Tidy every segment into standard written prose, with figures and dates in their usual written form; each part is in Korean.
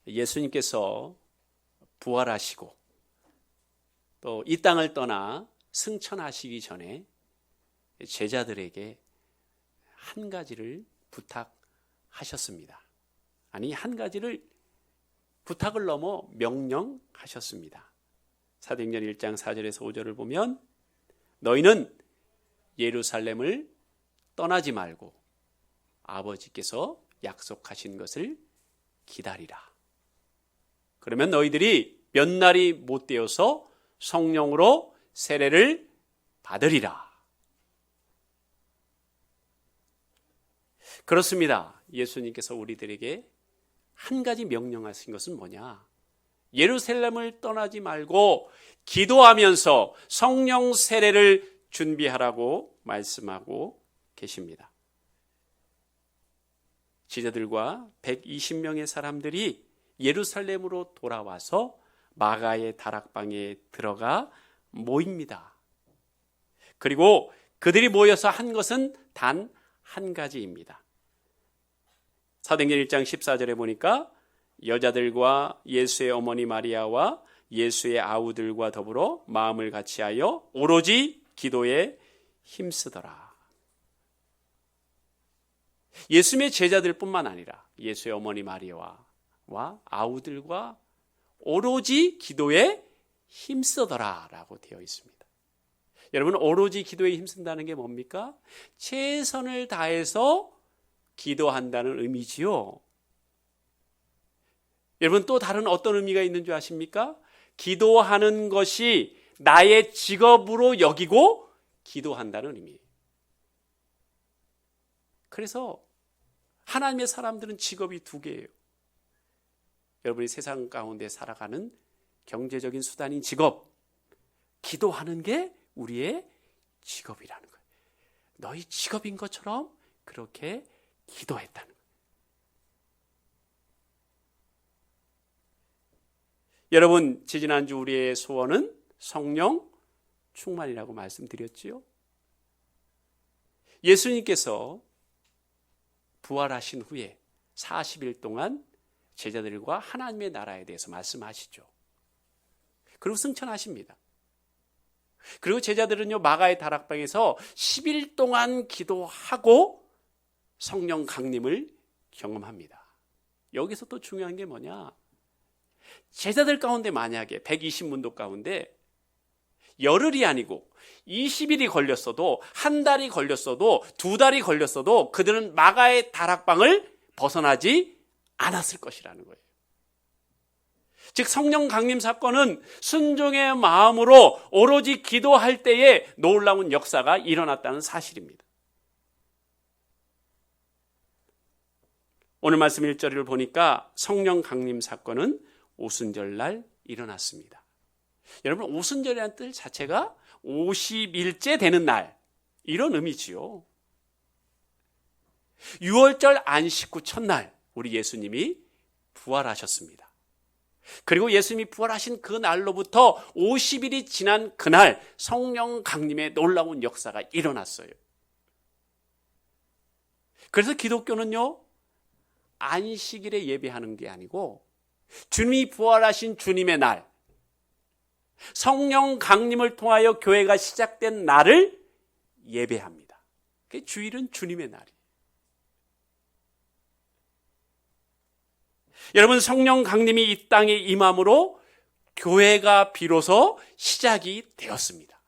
예수님께서 부활하시고 또 이 땅을 떠나 승천하시기 전에 제자들에게 한 가지를 부탁하셨습니다. 아니, 한 가지를 부탁을 넘어 명령하셨습니다. 사도행전 1장 4절에서 5절을 보면 너희는 예루살렘을 떠나지 말고 아버지께서 약속하신 것을 기다리라. 그러면 너희들이 몇 날이 못 되어서 성령으로 세례를 받으리라. 그렇습니다. 예수님께서 우리들에게 한 가지 명령하신 것은 뭐냐? 예루살렘을 떠나지 말고 기도하면서 성령 세례를 준비하라고 말씀하고 계십니다. 제자들과 120명의 사람들이 예루살렘으로 돌아와서 마가의 다락방에 들어가 모입니다. 그리고 그들이 모여서 한 것은 단 한 가지입니다. 사도행전 1장 14절에 보니까 여자들과 예수의 어머니 마리아와 예수의 아우들과 더불어 마음을 같이하여 오로지 기도에 힘쓰더라. 예수님의 제자들뿐만 아니라 예수의 어머니 마리아와 아우들과 오로지 기도에 힘쓰더라 라고 되어 있습니다. 여러분, 오로지 기도에 힘쓴다는 게 뭡니까? 최선을 다해서 기도한다는 의미지요. 여러분, 또 다른 어떤 의미가 있는 줄 아십니까? 기도하는 것이 나의 직업으로 여기고 기도한다는 의미예요. 그래서 하나님의 사람들은 직업이 두 개예요. 여러분이 세상 가운데 살아가는 경제적인 수단인 직업, 기도하는 게 우리의 직업이라는 거예요. 너희 직업인 것처럼 그렇게 기도했다는 거예요. 여러분, 지지난주 우리의 소원은 성령 충만이라고 말씀드렸지요. 예수님께서 부활하신 후에 40일 동안 제자들과 하나님의 나라에 대해서 말씀하시죠. 그리고 승천하십니다. 그리고 제자들은요, 마가의 다락방에서 10일 동안 기도하고 성령 강림을 경험합니다. 여기서 또 중요한 게 뭐냐? 제자들 가운데 만약에 120문도 가운데 열흘이 아니고 20일이 걸렸어도, 한 달이 걸렸어도, 두 달이 걸렸어도 그들은 마가의 다락방을 벗어나지 않았을 것이라는 거예요. 즉, 성령 강림 사건은 순종의 마음으로 오로지 기도할 때에 놀라운 역사가 일어났다는 사실입니다. 오늘 말씀 1절을 보니까 성령 강림 사건은 오순절날 일어났습니다. 여러분, 오순절이라는 뜻 자체가 50일째 되는 날, 이런 의미지요. 6월절 안식 후 첫날 우리 예수님이 부활하셨습니다. 그리고 예수님이 부활하신 그 날로부터 50일이 지난 그날 성령 강림의 놀라운 역사가 일어났어요. 그래서 기독교는요, 안식일에 예배하는 게 아니고 주님이 부활하신 주님의 날, 성령 강림을 통하여 교회가 시작된 날을 예배합니다. 주일은 주님의 날이에요. 여러분, 성령 강림이 이 땅에 임함으로 교회가 비로소 시작이 되었습니다.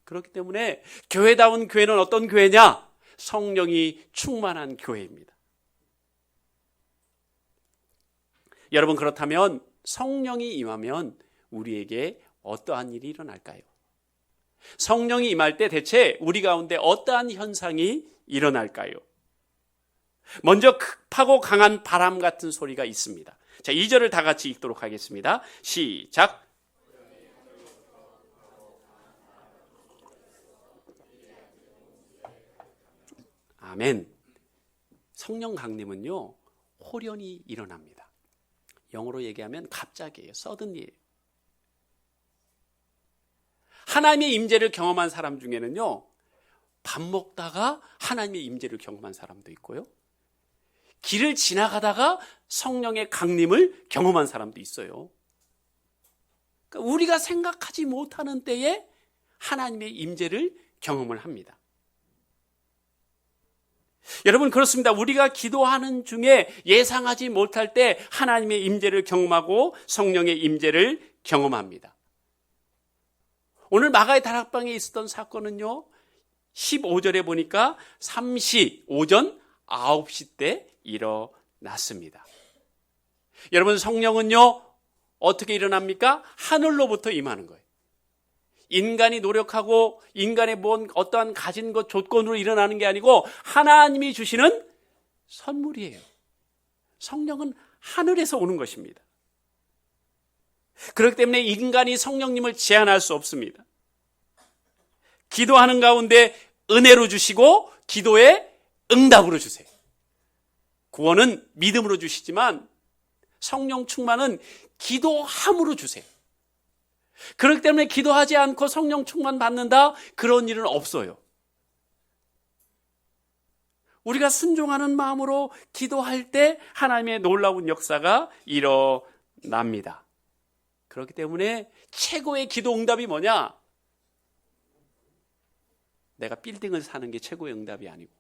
그렇기 때문에 교회다운 교회는 어떤 교회냐? 성령이 충만한 교회입니다. 여러분, 그렇다면 성령이 임하면 우리에게 어떠한 일이 일어날까요? 성령이 임할 때 대체 우리 가운데 어떠한 현상이 일어날까요? 먼저 급하고 강한 바람 같은 소리가 있습니다. 자, 2절을 다 같이 읽도록 하겠습니다. 시작. 아멘. 성령 강림은요, 호련히 일어납니다. 영어로 얘기하면 갑자기예요. suddenly예요. 하나님의 임재를 경험한 사람 중에는요, 밥 먹다가 하나님의 임재를 경험한 사람도 있고요, 길을 지나가다가 성령의 강림을 경험한 사람도 있어요. 그러니까 우리가 생각하지 못하는 때에 하나님의 임재를 경험을 합니다. 여러분, 그렇습니다. 우리가 기도하는 중에 예상하지 못할 때 하나님의 임재를 경험하고 성령의 임재를 경험합니다. 오늘 마가의 다락방에 있었던 사건은요, 15절에 보니까 3시 오전 9시 때 일어났습니다. 여러분, 성령은요 어떻게 일어납니까? 하늘로부터 임하는 거예요. 인간이 노력하고 인간의 뭔 어떠한 가진 것 조건으로 일어나는 게 아니고 하나님이 주시는 선물이에요. 성령은 하늘에서 오는 것입니다. 그렇기 때문에 인간이 성령님을 제한할 수 없습니다. 기도하는 가운데 은혜로 주시고 기도에 응답으로 주세요. 구원은 믿음으로 주시지만 성령 충만은 기도함으로 주세요. 그렇기 때문에 기도하지 않고 성령 충만 받는다? 그런 일은 없어요. 우리가 순종하는 마음으로 기도할 때 하나님의 놀라운 역사가 일어납니다. 그렇기 때문에 최고의 기도 응답이 뭐냐? 내가 빌딩을 사는 게 최고의 응답이 아니고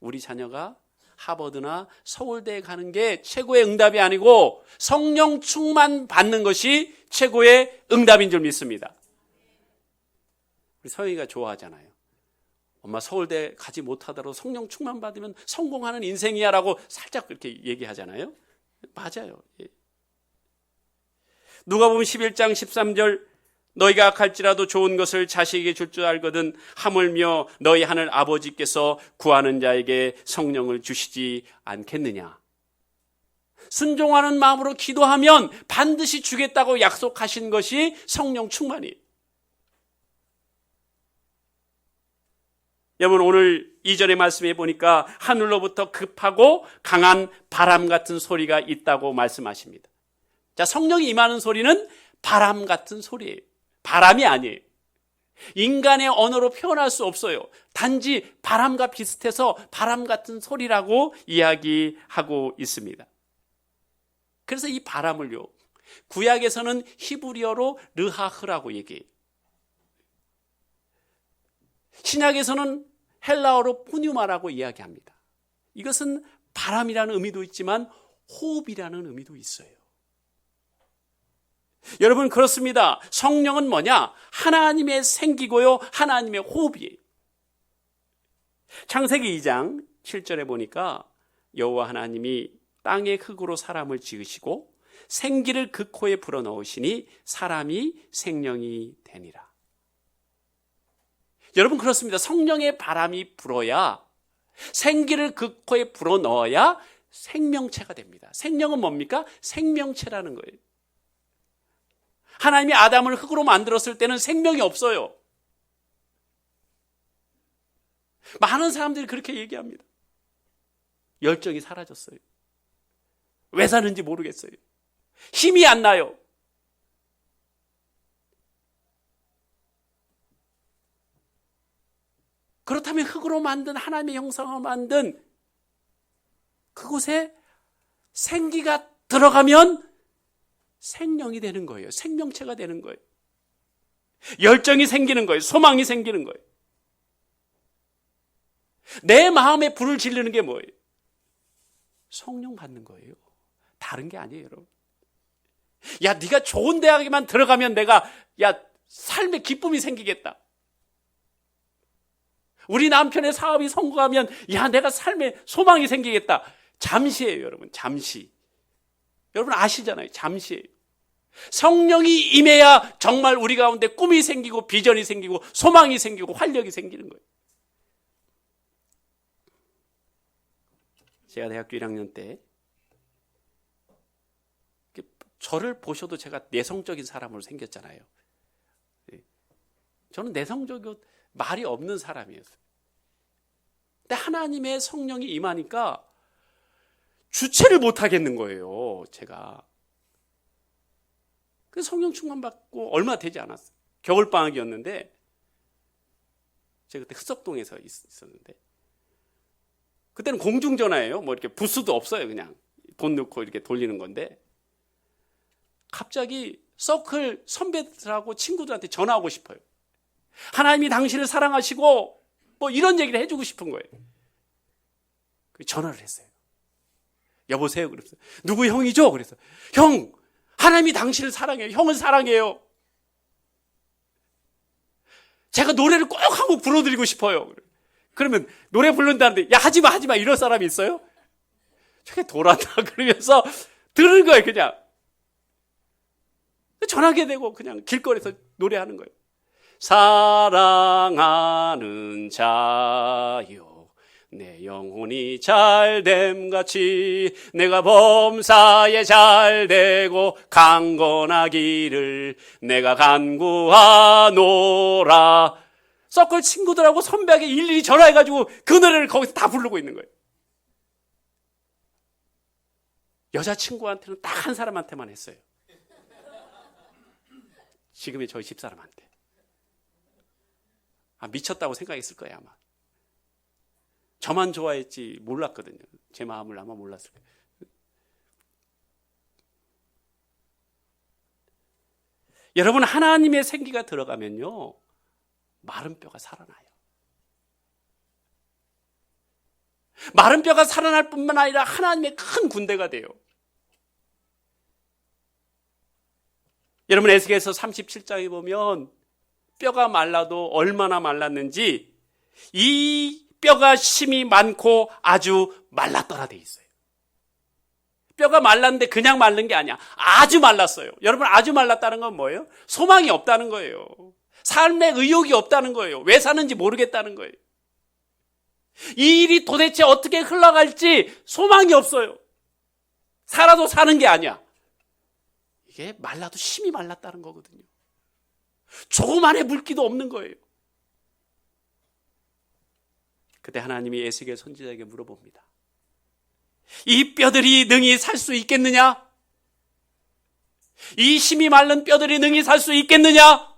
우리 자녀가 하버드나 서울대에 가는 게 최고의 응답이 아니고 성령 충만 받는 것이 최고의 응답인 줄 믿습니다. 우리 서영이가 좋아하잖아요. 엄마 서울대 가지 못하더라도 성령 충만 받으면 성공하는 인생이야 라고 살짝 그렇게 얘기하잖아요. 맞아요. 누가복음 11장 13절 너희가 악할지라도 좋은 것을 자식에게 줄 줄 알거든 하물며 너희 하늘 아버지께서 구하는 자에게 성령을 주시지 않겠느냐. 순종하는 마음으로 기도하면 반드시 주겠다고 약속하신 것이 성령 충만이에요. 여러분, 오늘 2절의 말씀에 보니까 하늘로부터 급하고 강한 바람 같은 소리가 있다고 말씀하십니다. 자, 성령이 임하는 소리는 바람 같은 소리예요. 바람이 아니에요. 인간의 언어로 표현할 수 없어요. 단지 바람과 비슷해서 바람 같은 소리라고 이야기하고 있습니다. 그래서 이 바람을요, 구약에서는 히브리어로 르하흐라고 얘기해요. 신약에서는 헬라어로 푸뉴마라고 이야기합니다. 이것은 바람이라는 의미도 있지만 호흡이라는 의미도 있어요. 여러분, 그렇습니다. 성령은 뭐냐? 하나님의 생기고요, 하나님의 호흡이에요. 창세기 2장 7절에 보니까 여호와 하나님이 땅의 흙으로 사람을 지으시고 생기를 그 코에 불어넣으시니 사람이 생명이 되니라. 여러분, 그렇습니다. 성령의 바람이 불어야, 생기를 그 코에 불어넣어야 생명체가 됩니다. 생명은 뭡니까? 생명체라는 거예요. 하나님이 아담을 흙으로 만들었을 때는 생명이 없어요. 많은 사람들이 그렇게 얘기합니다. 열정이 사라졌어요. 왜 사는지 모르겠어요. 힘이 안 나요. 그렇다면 흙으로 만든 하나님의 형상으로 만든 그곳에 생기가 들어가면 생명이 되는 거예요. 생명체가 되는 거예요. 열정이 생기는 거예요. 소망이 생기는 거예요. 내 마음에 불을 지르는 게 뭐예요? 성령 받는 거예요. 다른 게 아니에요, 여러분. 야, 네가 좋은 대학에만 들어가면 내가 삶의 기쁨이 생기겠다. 우리 남편의 사업이 성공하면 내가 삶의 소망이 생기겠다. 잠시예요, 여러분. 잠시. 여러분 아시잖아요. 잠시예요. 성령이 임해야 정말 우리 가운데 꿈이 생기고 비전이 생기고 소망이 생기고 활력이 생기는 거예요. 제가 대학교 1학년 때 저를 보셔도 제가 내성적인 사람으로 생겼잖아요. 저는 내성적이고 말이 없는 사람이었어요. 근데 하나님의 성령이 임하니까 주체를 못 하겠는 거예요, 제가. 그래서 성령 충만 받고 얼마 되지 않았어요. 겨울방학이었는데, 제가 그때 흑석동에서 있었는데, 그때는 공중전화예요. 뭐 이렇게 부스도 없어요. 그냥 돈 넣고 이렇게 돌리는 건데, 갑자기 서클 선배들하고 친구들한테 전화하고 싶어요. 하나님이 당신을 사랑하시고 뭐 이런 얘기를 해주고 싶은 거예요. 전화를 했어요. 여보세요? 그랬어요. 누구 형이죠? 그래서 형, 하나님이 당신을 사랑해요. 형을 사랑해요. 제가 노래를 꼭 한 곡 불러드리고 싶어요. 그러면 노래 부른다는데 야 하지마 이럴 사람이 있어요? 저게 돌았다 그러면서 들은 거예요. 그냥 전화하게 되고 그냥 길거리에서 노래하는 거예요. 사랑하는 자요, 내 영혼이 잘됨같이 내가 범사에 잘되고 강건하기를 내가 간구하노라. 서클 친구들하고 선배에게 일일이 전화해가지고 그 노래를 거기서 다 부르고 있는 거예요. 여자친구한테는 딱 한 사람한테만 했어요. 지금의 저희 집사람한테. 미쳤다고 생각했을 거예요, 아마. 저만 좋아했지 몰랐거든요. 제 마음을 아마 몰랐을 거예요. 여러분, 하나님의 생기가 들어가면요, 마른 뼈가 살아나요. 마른 뼈가 살아날 뿐만 아니라 하나님의 큰 군대가 돼요. 여러분, 에스겔서 37장에 보면 뼈가 말라도 얼마나 말랐는지 이 뼈가 심이 많고 아주 말랐더라 돼 있어요. 뼈가 말랐는데 그냥 마른 게 아니야. 아주 말랐어요. 여러분, 아주 말랐다는 건 뭐예요? 소망이 없다는 거예요. 삶의 의욕이 없다는 거예요. 왜 사는지 모르겠다는 거예요. 이 일이 도대체 어떻게 흘러갈지 소망이 없어요. 살아도 사는 게 아니야. 이게 말라도 심이 말랐다는 거거든요. 조그만한 물기도 없는 거예요. 그때 하나님이 에스겔 선지자에게 물어봅니다. 이 뼈들이 능히 살 수 있겠느냐? 이 심이 마른 뼈들이 능히 살 수 있겠느냐?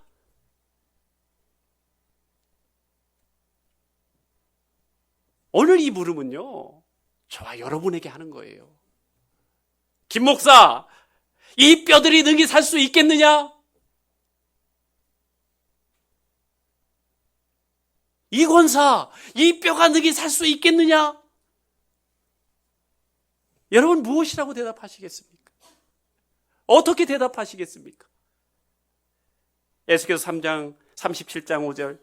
오늘 이 물음은요, 저와 여러분에게 하는 거예요. 김 목사, 이 뼈들이 능히 살 수 있겠느냐? 이 권사, 이 뼈가 능히 살 수 있겠느냐? 여러분, 무엇이라고 대답하시겠습니까? 어떻게 대답하시겠습니까? 에스겔서 3장 37장 5절,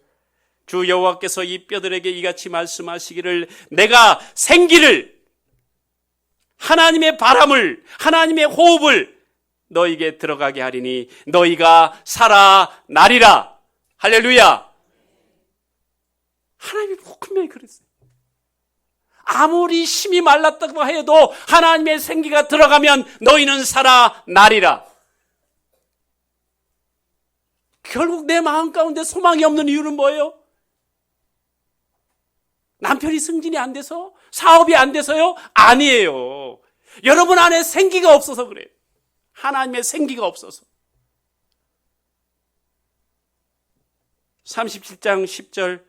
주 여호와께서 이 뼈들에게 이같이 말씀하시기를 내가 생기를, 하나님의 바람을, 하나님의 호흡을 너희에게 들어가게 하리니 너희가 살아나리라. 할렐루야. 하나님이 분명히 그랬어요. 아무리 심이 말랐다고 해도 하나님의 생기가 들어가면 너희는 살아나리라. 결국 내 마음 가운데 소망이 없는 이유는 뭐예요? 남편이 승진이 안 돼서? 사업이 안 돼서요? 아니에요. 여러분 안에 생기가 없어서 그래요. 하나님의 생기가 없어서. 37장 10절,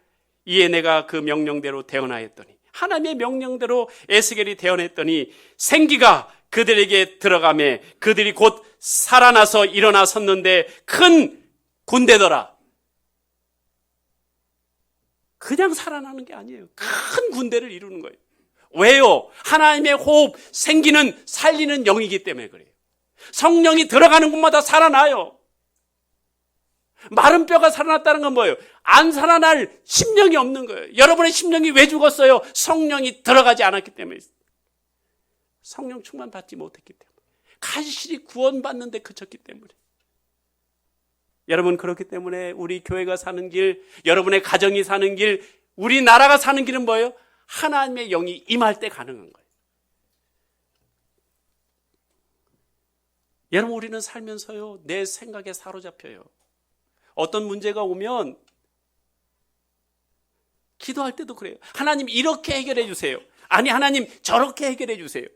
이에 내가 그 명령대로 대언하였더니, 하나님의 명령대로 에스겔이 대언했더니 생기가 그들에게 들어가매 그들이 곧 살아나서 일어나 섰는데 큰 군대더라. 그냥 살아나는 게 아니에요. 큰 군대를 이루는 거예요. 왜요? 하나님의 호흡, 생기는 살리는 영이기 때문에 그래요. 성령이 들어가는 곳마다 살아나요. 마른 뼈가 살아났다는 건 뭐예요? 안 살아날 심령이 없는 거예요. 여러분의 심령이 왜 죽었어요? 성령이 들어가지 않았기 때문에. 성령 충만 받지 못했기 때문에. 간실히 구원받는 데 그쳤기 때문에. 여러분, 그렇기 때문에 우리 교회가 사는 길, 여러분의 가정이 사는 길, 우리나라가 사는 길은 뭐예요? 하나님의 영이 임할 때 가능한 거예요. 여러분, 우리는 살면서요, 내 생각에 사로잡혀요. 어떤 문제가 오면 기도할 때도 그래요. 하나님 이렇게 해결해 주세요. 아니, 하나님 저렇게 해결해 주세요.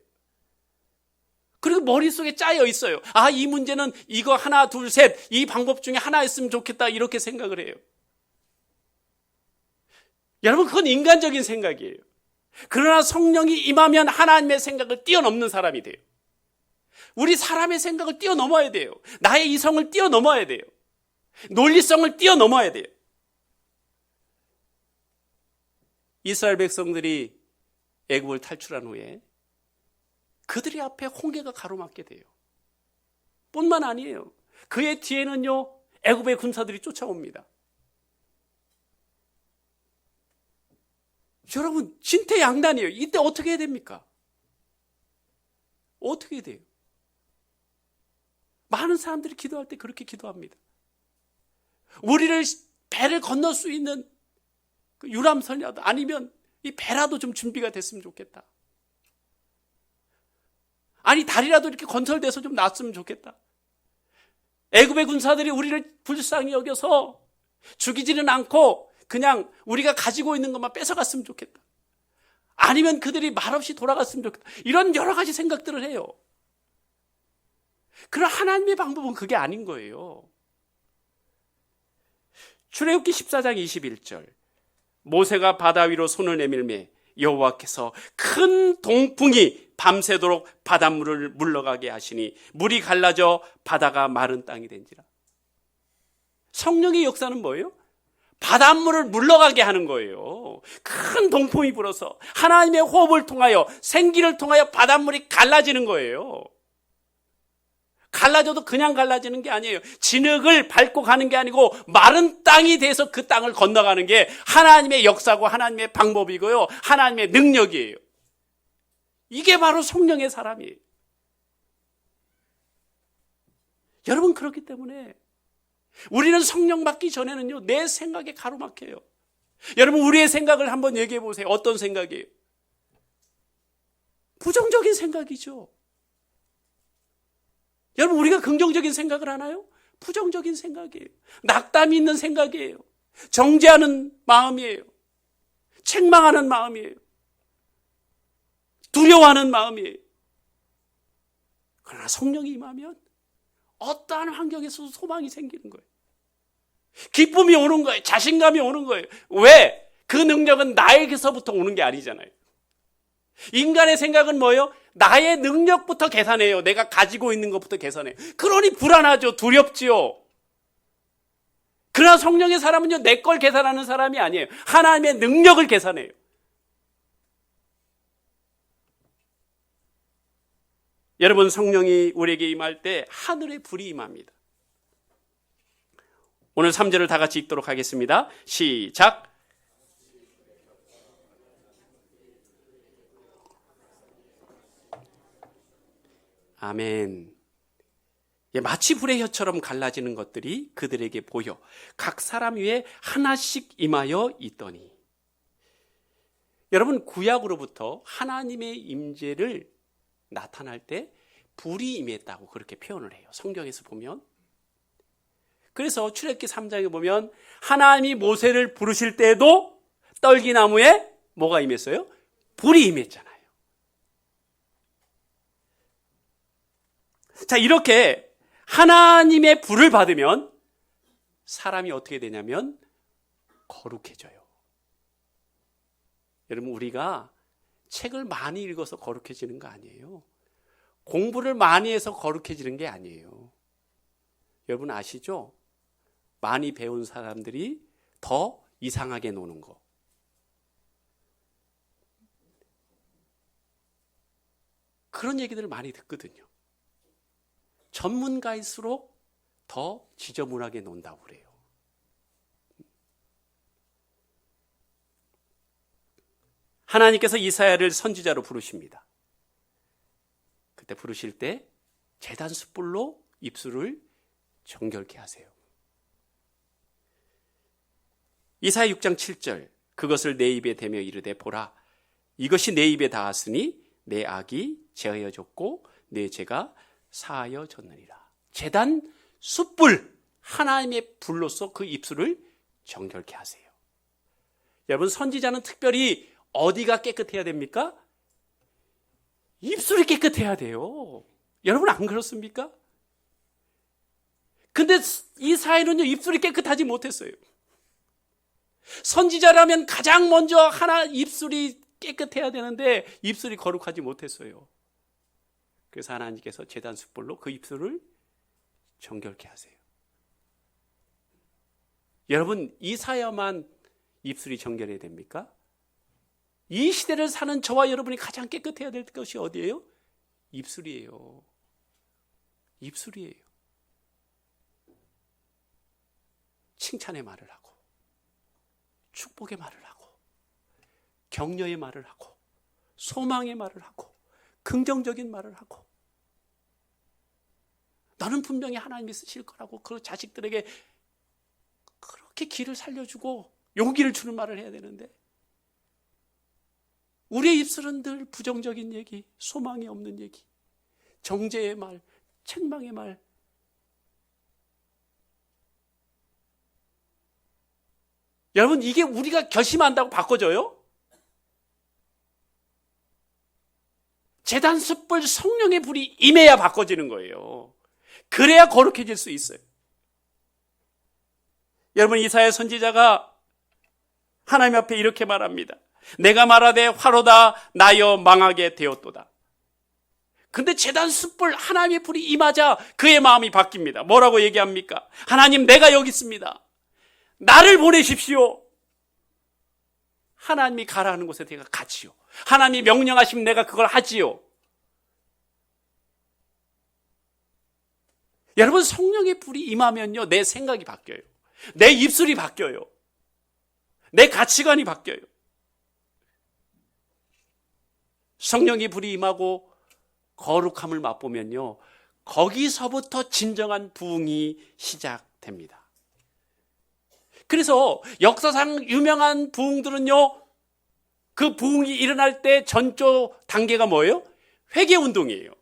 그리고 머릿속에 짜여 있어요. 아, 이 문제는 이거 하나 둘 셋, 이 방법 중에 하나였으면 좋겠다, 이렇게 생각을 해요. 여러분, 그건 인간적인 생각이에요. 그러나 성령이 임하면 하나님의 생각을 뛰어넘는 사람이 돼요. 우리 사람의 생각을 뛰어넘어야 돼요. 나의 이성을 뛰어넘어야 돼요. 논리성을 뛰어넘어야 돼요. 이스라엘 백성들이 애굽을 탈출한 후에 그들의 앞에 홍해가 가로막게 돼요. 뿐만 아니에요. 그의 뒤에는요, 애굽의 군사들이 쫓아옵니다. 여러분, 진퇴양난이에요. 이때 어떻게 해야 됩니까? 어떻게 돼요? 많은 사람들이 기도할 때 그렇게 기도합니다. 우리를 배를 건널 수 있는 그 유람선이라도 아니면 이 배라도 좀 준비가 됐으면 좋겠다. 아니, 다리라도 이렇게 건설돼서 좀 놨으면 좋겠다. 애굽의 군사들이 우리를 불쌍히 여겨서 죽이지는 않고 그냥 우리가 가지고 있는 것만 뺏어갔으면 좋겠다. 아니면 그들이 말없이 돌아갔으면 좋겠다. 이런 여러 가지 생각들을 해요. 그러나 하나님의 방법은 그게 아닌 거예요. 출애굽기 14장 21절, 모세가 바다 위로 손을 내밀매 여호와께서 큰 동풍이 밤새도록 바닷물을 물러가게 하시니 물이 갈라져 바다가 마른 땅이 된지라. 성령의 역사는 뭐예요? 바닷물을 물러가게 하는 거예요. 큰 동풍이 불어서 하나님의 호흡을 통하여, 생기를 통하여 바닷물이 갈라지는 거예요. 갈라져도 그냥 갈라지는 게 아니에요. 진흙을 밟고 가는 게 아니고 마른 땅이 돼서 그 땅을 건너가는 게 하나님의 역사고 하나님의 방법이고요, 하나님의 능력이에요. 이게 바로 성령의 사람이에요. 여러분, 그렇기 때문에 우리는 성령 받기 전에는요, 내 생각에 가로막혀요. 여러분, 우리의 생각을 한번 얘기해 보세요. 어떤 생각이에요? 부정적인 생각이죠. 여러분, 우리가 긍정적인 생각을 하나요? 부정적인 생각이에요. 낙담이 있는 생각이에요. 정죄하는 마음이에요. 책망하는 마음이에요. 두려워하는 마음이에요. 그러나 성령이 임하면 어떠한 환경에서도 소망이 생기는 거예요. 기쁨이 오는 거예요. 자신감이 오는 거예요. 왜? 그 능력은 나에게서부터 오는 게 아니잖아요. 인간의 생각은 뭐예요? 나의 능력부터 계산해요. 내가 가지고 있는 것부터 계산해요. 그러니 불안하죠. 두렵지요. 그러나 성령의 사람은요, 내 걸 계산하는 사람이 아니에요. 하나님의 능력을 계산해요. 여러분, 성령이 우리에게 임할 때 하늘의 불이 임합니다. 오늘 3절을 다 같이 읽도록 하겠습니다. 시작. 아멘. 마치 불의 혀처럼 갈라지는 것들이 그들에게 보여 각 사람 위에 하나씩 임하여 있더니. 여러분, 구약으로부터 하나님의 임재를 나타날 때 불이 임했다고 그렇게 표현을 해요. 성경에서 보면. 그래서 출애굽기 3장에 보면 하나님이 모세를 부르실 때에도 떨기나무에 뭐가 임했어요? 불이 임했잖아요. 자, 이렇게 하나님의 불을 받으면 사람이 어떻게 되냐면 거룩해져요. 여러분, 우리가 책을 많이 읽어서 거룩해지는 거 아니에요. 공부를 많이 해서 거룩해지는 게 아니에요. 여러분 아시죠? 많이 배운 사람들이 더 이상하게 노는 거. 그런 얘기들을 많이 듣거든요. 전문가일수록 더 지저분하게 논다고 그래요. 하나님께서 이사야를 선지자로 부르십니다. 그때 부르실 때 제단 숯불로 입술을 정결케 하세요. 이사야 6장 7절, 그것을 내 입에 대며 이르되 보라, 이것이 내 입에 닿았으니 내 악이 제하여졌고 내 죄가 사하여졌느니라. 제단 숯불, 하나님의 불로서 그 입술을 정결케 하세요. 여러분, 선지자는 특별히 어디가 깨끗해야 됩니까? 입술이 깨끗해야 돼요. 여러분 안 그렇습니까? 근데 이사야는요, 입술이 깨끗하지 못했어요. 선지자라면 가장 먼저 입술이 깨끗해야 되는데 입술이 거룩하지 못했어요. 그래서 하나님께서 제단 숯불로 그 입술을 정결케 하세요. 여러분, 이사야만 입술이 정결해야 됩니까? 이 시대를 사는 저와 여러분이 가장 깨끗해야 될 것이 어디예요? 입술이에요. 입술이에요. 칭찬의 말을 하고, 축복의 말을 하고, 격려의 말을 하고, 소망의 말을 하고, 긍정적인 말을 하고, 너는 분명히 하나님이 쓰실 거라고 그 자식들에게 그렇게 길을 살려주고 용기를 주는 말을 해야 되는데, 우리의 입술은 늘 부정적인 얘기, 소망이 없는 얘기, 정죄의 말, 책망의 말. 여러분, 이게 우리가 결심한다고 바꿔져요? 제단 숯불 성령의 불이 임해야 바꿔지는 거예요. 그래야 거룩해질 수 있어요. 여러분, 이사야 선지자가 하나님 앞에 이렇게 말합니다. 내가 말하되 화로다 나여 망하게 되었도다. 근데 제단 숯불 하나님의 불이 임하자 그의 마음이 바뀝니다. 뭐라고 얘기합니까? 하나님, 내가 여기 있습니다. 나를 보내십시오. 하나님이 가라는 곳에 내가 가지요. 하나님이 명령하시면 내가 그걸 하지요. 여러분, 성령의 불이 임하면요, 내 생각이 바뀌어요. 내 입술이 바뀌어요. 내 가치관이 바뀌어요. 성령의 불이 임하고 거룩함을 맛보면요, 거기서부터 진정한 부흥이 시작됩니다. 그래서 역사상 유명한 부흥들은요, 그 부흥이 일어날 때 전조 단계가 뭐예요? 회개운동이에요.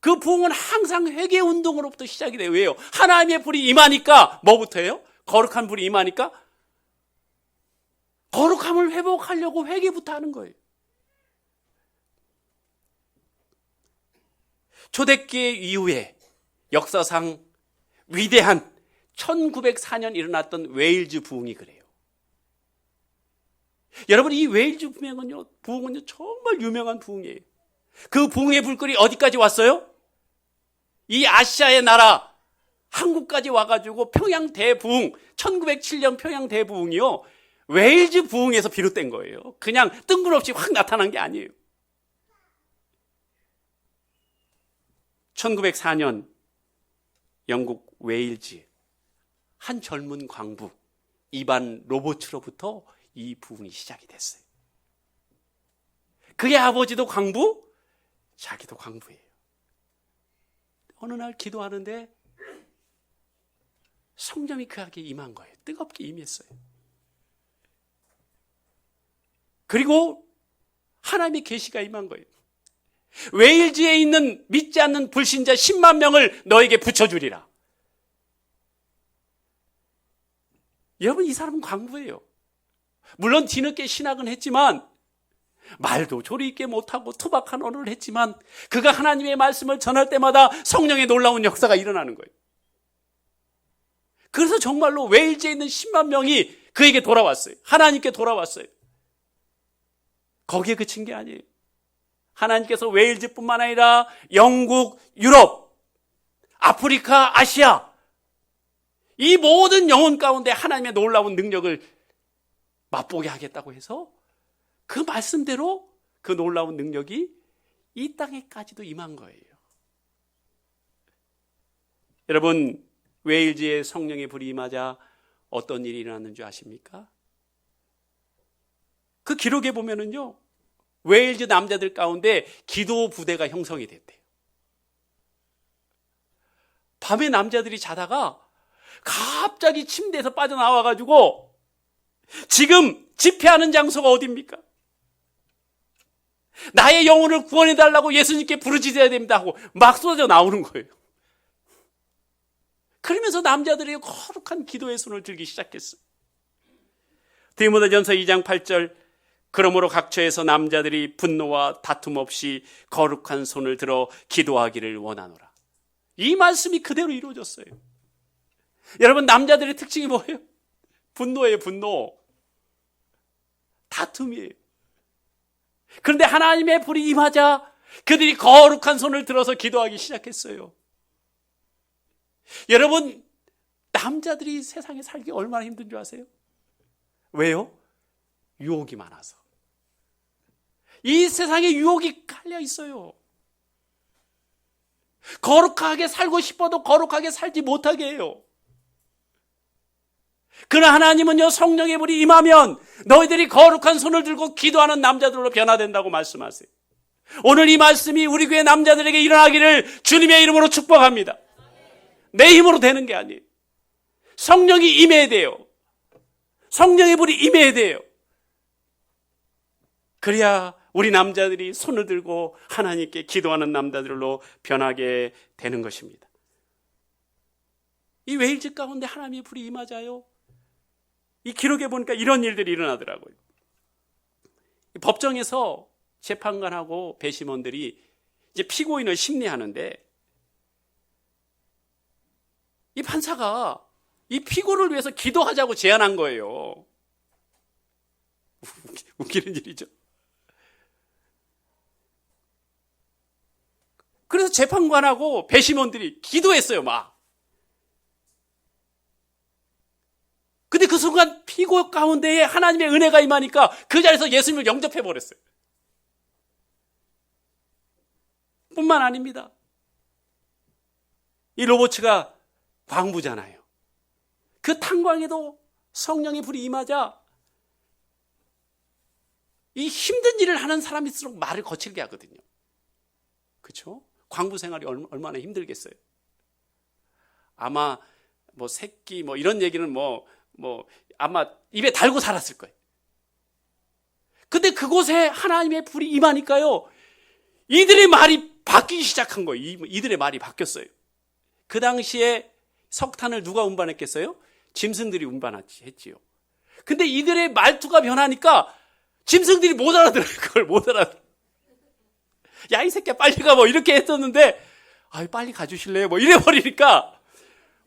그 부흥은 항상 회개운동으로부터 시작이 돼요. 왜요? 하나님의 불이 임하니까 뭐부터 해요? 거룩한 불이 임하니까 거룩함을 회복하려고 회개부터 하는 거예요. 초대교회 이후에 역사상 위대한 1904년 일어났던 웨일즈 부흥이 그래요. 여러분, 이 웨일즈 부흥은요 정말 유명한 부흥이에요. 그 부흥의 불길이 어디까지 왔어요? 이 아시아의 나라 한국까지 와가지고 평양 대부흥, 1907년 평양 대부흥이요, 웨일즈 부흥에서 비롯된 거예요. 그냥 뜬금없이 확 나타난 게 아니에요. 1904년 영국 웨일즈 한 젊은 광부 이반 로버츠로부터 이 부흥이 시작이 됐어요. 그의 아버지도 광부, 자기도 광부예요. 어느 날 기도하는데 성령이 그에게 임한 거예요. 뜨겁게 임했어요. 그리고 하나님의 계시가 임한 거예요. 웨일즈에 있는 믿지 않는 불신자 10만 명을 너에게 붙여주리라. 여러분, 이 사람은 광부예요. 물론 뒤늦게 신학은 했지만, 말도 조리 있게 못하고 투박한 언어를 했지만, 그가 하나님의 말씀을 전할 때마다 성령의 놀라운 역사가 일어나는 거예요. 그래서 정말로 웨일즈에 있는 10만 명이 그에게 돌아왔어요. 하나님께 돌아왔어요. 거기에 그친 게 아니에요. 하나님께서 웨일즈뿐만 아니라 영국, 유럽, 아프리카, 아시아, 이 모든 영혼 가운데 하나님의 놀라운 능력을 맛보게 하겠다고 해서 그 말씀대로 그 놀라운 능력이 이 땅에까지도 임한 거예요. 여러분, 웨일즈의 성령의 불이 임하자 어떤 일이 일어났는 줄 아십니까? 그 기록에 보면은요, 웨일즈 남자들 가운데 기도 부대가 형성이 됐대요. 밤에 남자들이 자다가 갑자기 침대에서 빠져나와가지고, 지금 집회하는 장소가 어디입니까? 나의 영혼을 구원해달라고 예수님께 부르짖어야 됩니다 하고 막 쏟아져 나오는 거예요. 그러면서 남자들이 거룩한 기도의 손을 들기 시작했어요. 디모데전서 2장 8절, 그러므로 각처에서 남자들이 분노와 다툼 없이 거룩한 손을 들어 기도하기를 원하노라. 이 말씀이 그대로 이루어졌어요. 여러분, 남자들의 특징이 뭐예요? 분노예요, 분노. 다툼이에요. 그런데 하나님의 불이 임하자 그들이 거룩한 손을 들어서 기도하기 시작했어요. 여러분, 남자들이 세상에 살기 얼마나 힘든 줄 아세요? 왜요? 유혹이 많아서. 이 세상에 유혹이 깔려 있어요. 거룩하게 살고 싶어도 거룩하게 살지 못하게 해요. 그러나 하나님은요, 성령의 불이 임하면 너희들이 거룩한 손을 들고 기도하는 남자들로 변화된다고 말씀하세요. 오늘 이 말씀이 우리 교회 남자들에게 일어나기를 주님의 이름으로 축복합니다. 내 힘으로 되는 게 아니에요. 성령이 임해야 돼요. 성령의 불이 임해야 돼요. 그래야 우리 남자들이 손을 들고 하나님께 기도하는 남자들로 변하게 되는 것입니다. 이 웨일즈 가운데 하나님의 불이 임하자요. 이 기록에 보니까 이런 일들이 일어나더라고요. 법정에서 재판관하고 배심원들이 이제 피고인을 심리하는데 이 판사가 이 피고를 위해서 기도하자고 제안한 거예요. 웃기는 일이죠. 그래서 재판관하고 배심원들이 기도했어요, 막. 근데 그 순간 피고 가운데에 하나님의 은혜가 임하니까 그 자리에서 예수님을 영접해 버렸어요. 뿐만 아닙니다. 이 로버츠가 광부잖아요. 그 탄광에도 성령의 불이 임하자 이 힘든 일을 하는 사람일수록 말을 거칠게 하거든요. 그렇죠? 광부 생활이 얼마나 힘들겠어요. 아마 뭐 새끼 뭐 이런 얘기는 뭐 아마 입에 달고 살았을 거예요. 근데 그곳에 하나님의 불이 임하니까요, 이들의 말이 바뀌기 시작한 거예요. 이들의 말이 바뀌었어요. 그 당시에 석탄을 누가 운반했겠어요? 짐승들이 운반했지요. 근데 이들의 말투가 변하니까 짐승들이 못 알아들어요. 그걸 못 알아들어요. 야, 이 새끼야 빨리 가 뭐 이렇게 했었는데 빨리 가주실래요? 뭐 이래버리니까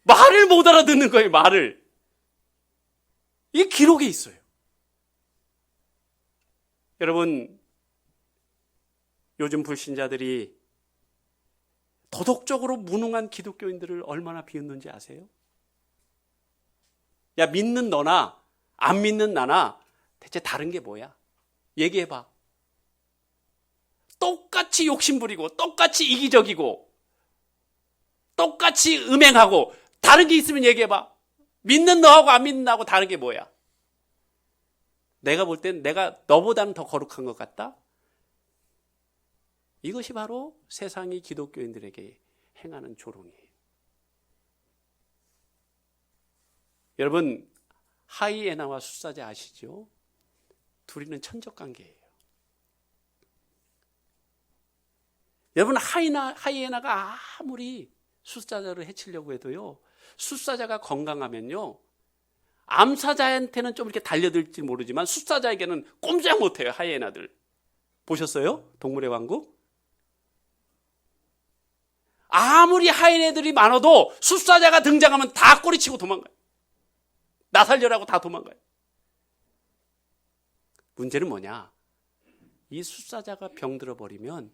말을 못 알아듣는 거예요. 말을. 이게 기록에 있어요. 여러분, 요즘 불신자들이 도덕적으로 무능한 기독교인들을 얼마나 비웃는지 아세요? 야, 믿는 너나 안 믿는 나나 대체 다른 게 뭐야? 얘기해봐. 똑같이 욕심부리고 똑같이 이기적이고 똑같이 음행하고 다른 게 있으면 얘기해봐. 믿는 너하고 안 믿는 나하고 다른 게 뭐야? 내가 볼 땐 내가 너보다는 더 거룩한 것 같다? 이것이 바로 세상이 기독교인들에게 행하는 조롱이에요. 여러분, 하이에나와 숫사자 아시죠? 둘이는 천적 관계예요. 여러분, 하이에나가 아무리 숫사자를 해치려고 해도요, 숫사자가 건강하면요, 암사자한테는 좀 이렇게 달려들지 모르지만 숫사자에게는 꼼짝 못해요. 하이에나들 보셨어요? 동물의 왕국? 아무리 하이에나들이 많아도 숫사자가 등장하면 다 꼬리치고 도망가요. 나 살려라고 다 도망가요. 문제는 뭐냐? 이 숫사자가 병들어 버리면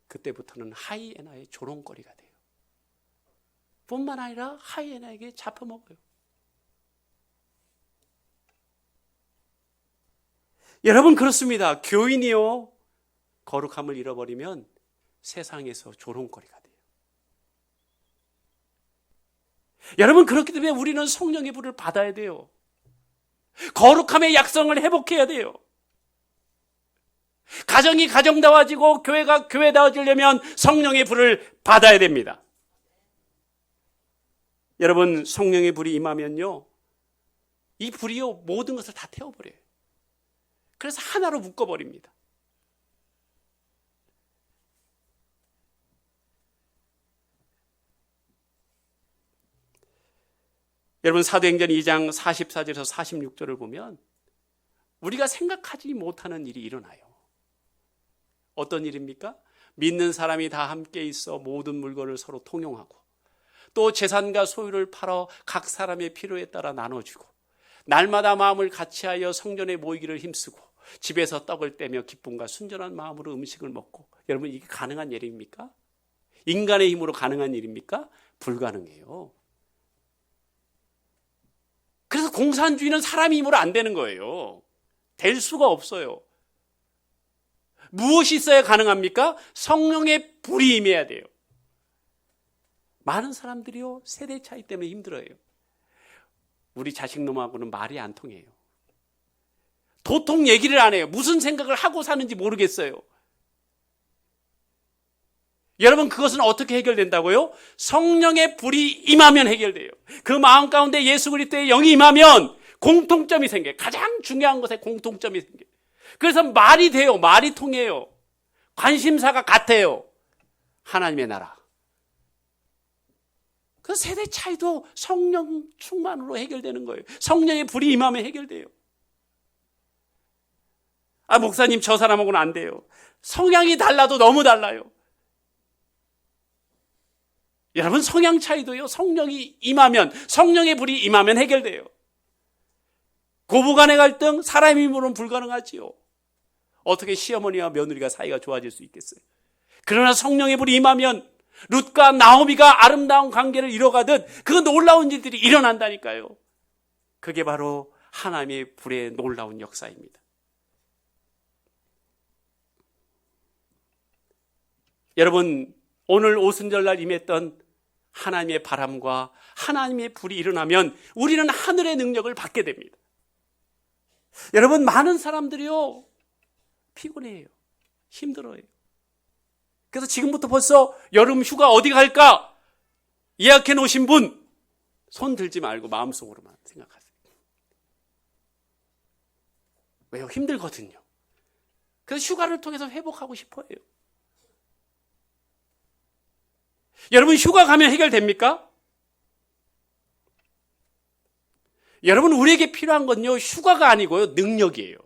그때부터는 하이에나의 조롱거리가 돼요. 뿐만 아니라 하이에나에게 잡혀먹어요. 여러분, 그렇습니다. 교인이요, 거룩함을 잃어버리면 세상에서 조롱거리가 돼요. 여러분, 그렇기 때문에 우리는 성령의 불을 받아야 돼요. 거룩함의 약성을 회복해야 돼요. 가정이 가정다워지고 교회가 교회다워지려면 성령의 불을 받아야 됩니다. 여러분, 성령의 불이 임하면요, 이 불이요 모든 것을 다 태워버려요. 그래서 하나로 묶어버립니다. 여러분, 사도행전 2장 44절에서 46절을 보면 우리가 생각하지 못하는 일이 일어나요. 어떤 일입니까? 믿는 사람이 다 함께 있어 모든 물건을 서로 통용하고 또 재산과 소유를 팔아 각 사람의 필요에 따라 나눠주고 날마다 마음을 같이하여 성전에 모이기를 힘쓰고 집에서 떡을 떼며 기쁨과 순전한 마음으로 음식을 먹고. 여러분, 이게 가능한 일입니까? 인간의 힘으로 가능한 일입니까? 불가능해요. 그래서 공산주의는 사람 힘으로 안 되는 거예요. 될 수가 없어요. 무엇이 있어야 가능합니까? 성령의 불이 임해야 돼요. 많은 사람들이요, 세대 차이 때문에 힘들어요. 우리 자식놈하고는 말이 안 통해요. 도통 얘기를 안 해요. 무슨 생각을 하고 사는지 모르겠어요. 여러분, 그것은 어떻게 해결된다고요? 성령의 불이 임하면 해결돼요. 그 마음 가운데 예수 그리스도의 영이 임하면 공통점이 생겨요. 가장 중요한 것에 공통점이 생겨요. 그래서 말이 돼요. 말이 통해요. 관심사가 같아요. 하나님의 나라. 그 세대 차이도 성령 충만으로 해결되는 거예요. 성령의 불이 임하면 해결돼요. 아, 목사님, 저 사람하고는 안 돼요. 성향이 달라도 너무 달라요. 여러분, 성향 차이도요, 성령이 임하면, 성령의 불이 임하면 해결돼요. 고부간의 갈등, 사람의 힘으로는 불가능하지요. 어떻게 시어머니와 며느리가 사이가 좋아질 수 있겠어요? 그러나 성령의 불이 임하면 룻과 나오미가 아름다운 관계를 이뤄가듯 그 놀라운 일들이 일어난다니까요. 그게 바로 하나님의 불의 놀라운 역사입니다. 여러분, 오늘 오순절날 임했던 하나님의 바람과 하나님의 불이 일어나면 우리는 하늘의 능력을 받게 됩니다. 여러분, 많은 사람들이요, 피곤해요. 힘들어요. 그래서 지금부터 벌써 여름 휴가 어디 갈까 예약해 놓으신 분, 손 들지 말고 마음속으로만 생각하세요. 왜요? 힘들거든요. 그래서 휴가를 통해서 회복하고 싶어요. 여러분, 휴가 가면 해결됩니까? 여러분, 우리에게 필요한 건요, 휴가가 아니고요, 능력이에요.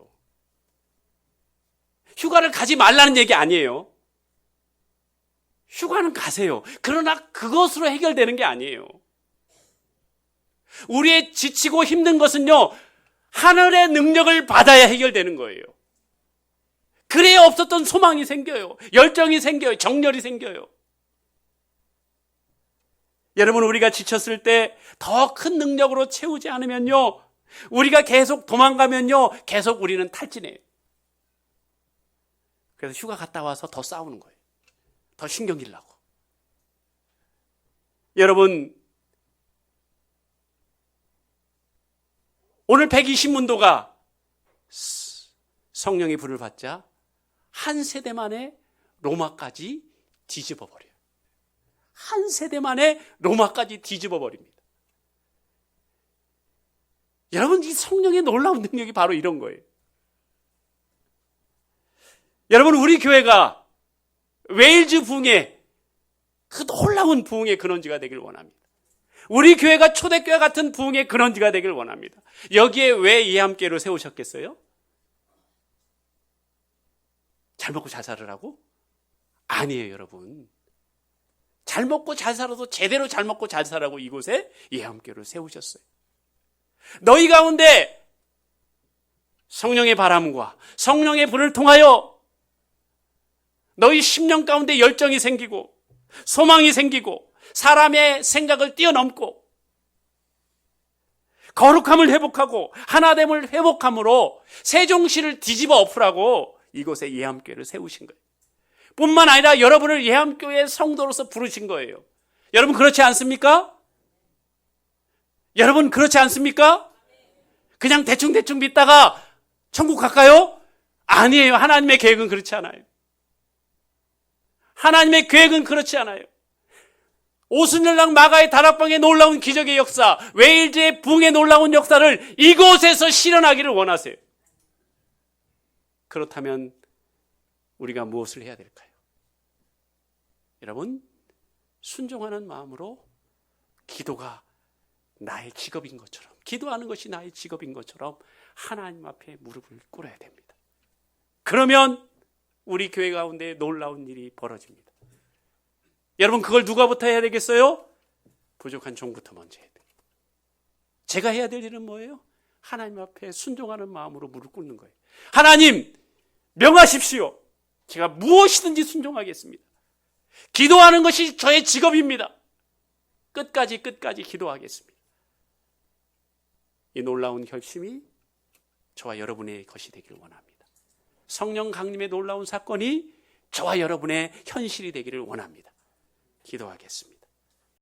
휴가를 가지 말라는 얘기 아니에요. 휴가는 가세요. 그러나 그것으로 해결되는 게 아니에요. 우리의 지치고 힘든 것은요, 하늘의 능력을 받아야 해결되는 거예요. 그래야 없었던 소망이 생겨요. 열정이 생겨요. 정열이 생겨요. 여러분, 우리가 지쳤을 때 더 큰 능력으로 채우지 않으면요, 우리가 계속 도망가면요, 계속 우리는 탈진해요. 그래서 휴가 갔다 와서 더 싸우는 거예요. 더 신경질 나고. 여러분, 오늘 120문도가 성령의 불을 받자 한 세대 만에 로마까지 뒤집어 버려요. 한 세대 만에 로마까지 뒤집어 버립니다. 여러분, 이 성령의 놀라운 능력이 바로 이런 거예요. 여러분, 우리 교회가 웨일즈 부흥의 그 놀라운 부흥의 근원지가 되길 원합니다. 우리 교회가 초대교회 같은 부흥의 근원지가 되길 원합니다. 여기에 왜 예함교회를 세우셨겠어요? 잘 먹고 잘 살으라고? 아니에요, 여러분. 잘 먹고 잘 살아도 제대로 잘 먹고 잘 살라고 이곳에 예함교회를 세우셨어요. 너희 가운데 성령의 바람과 성령의 불을 통하여 너희 심령 가운데 열정이 생기고 소망이 생기고 사람의 생각을 뛰어넘고 거룩함을 회복하고 하나됨을 회복함으로 세종시를 뒤집어 엎으라고 이곳에 예함교회를 세우신 거예요. 뿐만 아니라 여러분을 예함교회의 성도로서 부르신 거예요. 여러분, 그렇지 않습니까? 여러분, 그렇지 않습니까? 그냥 대충 믿다가 천국 갈까요? 아니에요. 하나님의 계획은 그렇지 않아요. 하나님의 계획은 그렇지 않아요. 오순절날 마가의 다락방의 놀라운 기적의 역사, 웨일즈의 붕의 놀라운 역사를 이곳에서 실현하기를 원하세요. 그렇다면 우리가 무엇을 해야 될까요? 여러분, 순종하는 마음으로 기도가 나의 직업인 것처럼, 기도하는 것이 나의 직업인 것처럼 하나님 앞에 무릎을 꿇어야 됩니다. 그러면 우리 교회 가운데 놀라운 일이 벌어집니다. 여러분, 그걸 누가부터 해야 되겠어요? 부족한 종부터 먼저 해야 돼요. 제가 해야 될 일은 뭐예요? 하나님 앞에 순종하는 마음으로 무릎 꿇는 거예요. 하나님, 명하십시오. 제가 무엇이든지 순종하겠습니다. 기도하는 것이 저의 직업입니다. 끝까지 기도하겠습니다. 이 놀라운 결심이 저와 여러분의 것이 되기를 원합니다. 성령 강림의 놀라운 사건이 저와 여러분의 현실이 되기를 원합니다. 기도하겠습니다.